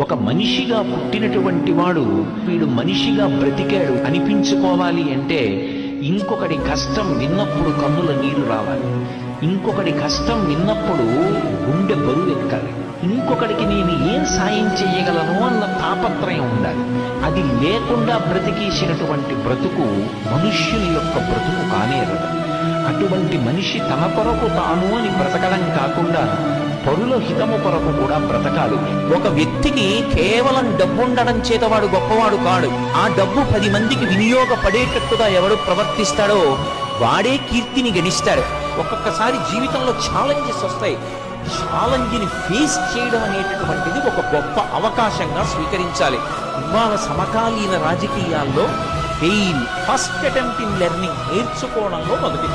ఒక మనిషిగా పుట్టినటువంటి వాడు వీడు మనిషిగా బ్రతికాడు అనిపించుకోవాలి అంటే ఇంకొకటి కష్టం విన్నప్పుడు కన్నుల నీరు రావాలి, ఇంకొకటి కష్టం విన్నప్పుడు గుండె బరువెక్కాలి, ఇంకొకడికి నేను ఏం సాయం చేయగలను అన్న తాపత్రయం ఉండాలి. అది లేకుండా బ్రతికేసినటువంటి బ్రతుకు మనుష్యుని యొక్క బ్రతుకు కానేరదు. అటువంటి మనిషి తన కొరకు తాను అని బ్రతకడం కాకుండా పరుల హితము కొరకు కూడా బ్రతకాలి. ఒక వ్యక్తికి కేవలం డబ్బు ఉండడం చేత వాడు గొప్పవాడు కాడు. ఆ డబ్బు 10 మందికి వినియోగపడేటట్టుగా ఎవడు ప్రవర్తిస్తాడో వాడే కీర్తిని గణిస్తాడు. ఒక్కొక్కసారి జీవితంలో ఛాలెంజెస్ వస్తాయి. ఛాలెంజ్ని ఫేస్ చేయడం అనేటటువంటిది ఒక గొప్ప అవకాశంగా స్వీకరించాలి. ఇవాళ సమకాలీన రాజకీయాల్లో fail, first attempt in learning, నేర్చుకోవడంలో మొదటి